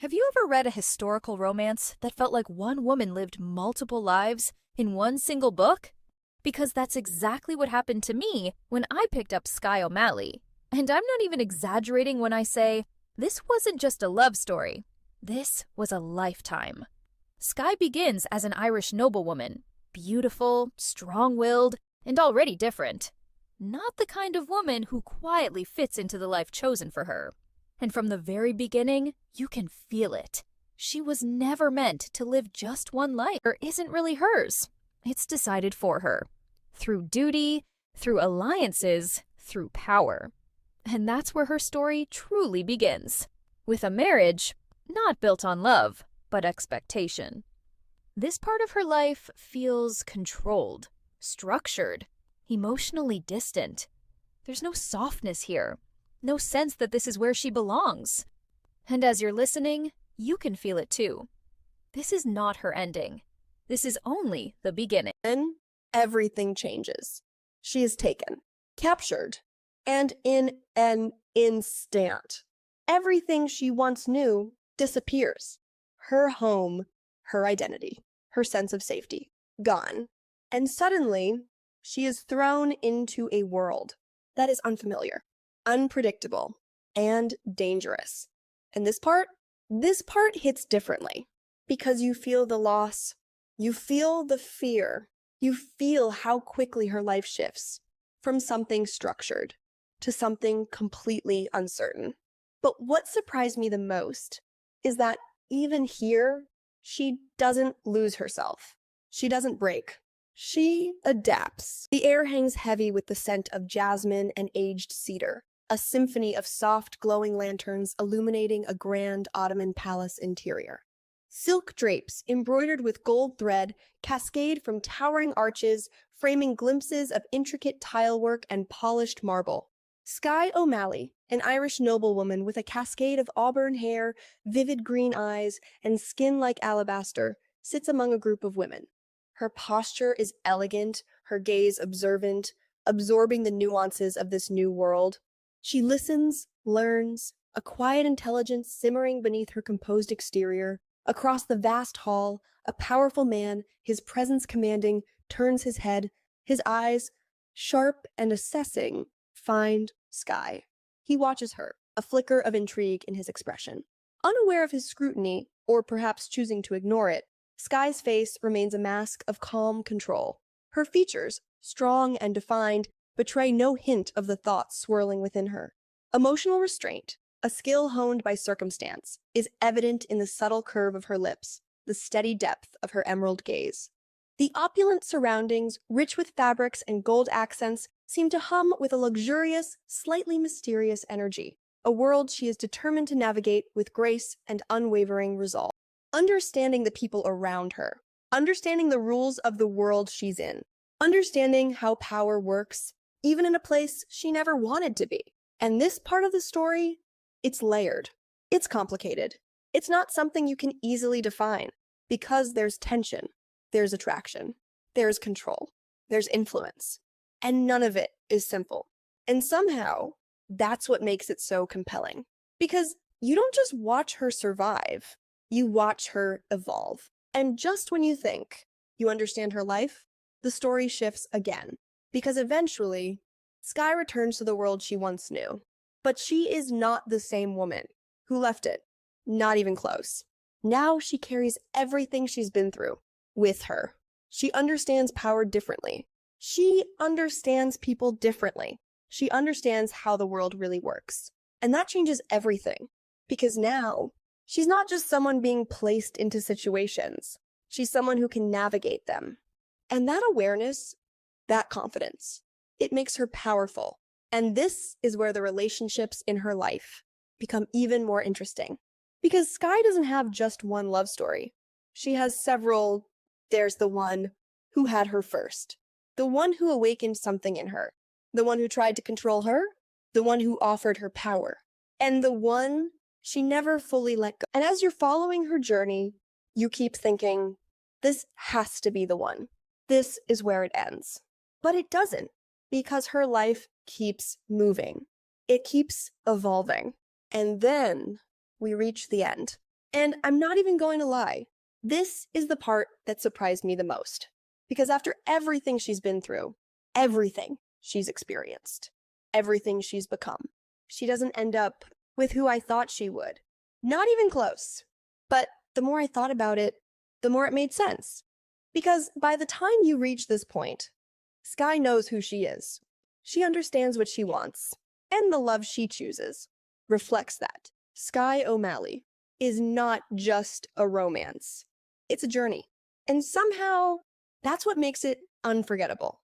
Have you ever read a historical romance that felt like one woman lived multiple lives in one single book? Because that's exactly what happened to me when I picked up Skye O'Malley. And I'm not even exaggerating when I say this wasn't just a love story. This was a lifetime. Skye begins as an Irish noblewoman, beautiful, strong-willed, and already different. Not the kind of woman who quietly fits into the life chosen for her. And from the very beginning, you can feel it. She was never meant to live just one life, or isn't really hers. It's decided for her. Through duty, through alliances, through power. And that's where her story truly begins. With a marriage not built on love, but expectation. This part of her life feels controlled, structured, emotionally distant. There's no softness here. No sense that this is where she belongs. And as you're listening, you can feel it too. This is not her ending. This is only the beginning. Then everything changes. She is taken, captured, and in an instant, everything she once knew disappears. Her home, her identity, her sense of safety, gone. And suddenly, she is thrown into a world that is unfamiliar, unpredictable, and dangerous. And this part hits differently because you feel the loss, you feel the fear, you feel how quickly her life shifts from something structured to something completely uncertain. But what surprised me the most is that even here, she doesn't lose herself. She doesn't break. She adapts. The air hangs heavy with the scent of jasmine and aged cedar, a symphony of soft, glowing lanterns illuminating a grand Ottoman palace interior. Silk drapes, embroidered with gold thread, cascade from towering arches, framing glimpses of intricate tilework and polished marble. Skye O'Malley, an Irish noblewoman with a cascade of auburn hair, vivid green eyes, and skin like alabaster, sits among a group of women. Her posture is elegant, her gaze observant, absorbing the nuances of this new world. She listens, learns, a quiet intelligence simmering beneath her composed exterior. Across the vast hall, a powerful man, his presence commanding, turns his head, his eyes, sharp and assessing, find Skye. He watches her, a flicker of intrigue in his expression. Unaware of his scrutiny, or perhaps choosing to ignore it, Skye's face remains a mask of calm control. Her features, strong and defined, betray no hint of the thoughts swirling within her. Emotional restraint, a skill honed by circumstance, is evident in the subtle curve of her lips, the steady depth of her emerald gaze. The opulent surroundings, rich with fabrics and gold accents, seem to hum with a luxurious, slightly mysterious energy, a world she is determined to navigate with grace and unwavering resolve. Understanding the people around her, understanding the rules of the world she's in, understanding how power works, even in a place she never wanted to be. And this part of the story, it's layered. It's complicated. It's not something you can easily define because there's tension, there's attraction, there's control, there's influence, and none of it is simple. And somehow, that's what makes it so compelling. Because you don't just watch her survive, you watch her evolve. And just when you think you understand her life, the story shifts again. Because eventually, Skye returns to the world she once knew. But she is not the same woman who left it. Not even close. Now she carries everything she's been through with her. She understands power differently. She understands people differently. She understands how the world really works. And that changes everything. Because now, she's not just someone being placed into situations. She's someone who can navigate them. And that awareness, that confidence, it makes her powerful. And this is where the relationships in her life become even more interesting. Because Skye doesn't have just one love story. She has several. There's the one who had her first. The one who awakened something in her. The one who tried to control her. The one who offered her power. And the one she never fully let go. And as you're following her journey, you keep thinking, this has to be the one. This is where it ends. But it doesn't, because her life keeps moving. It keeps evolving. And then we reach the end. And I'm not even going to lie, this is the part that surprised me the most. Because after everything she's been through, everything she's experienced, everything she's become, she doesn't end up with who I thought she would. Not even close. But the more I thought about it, the more it made sense. Because by the time you reach this point, Skye knows who she is. She understands what she wants, and the love she chooses reflects that. Skye O'Malley is not just a romance. It's a journey. And somehow, that's what makes it unforgettable.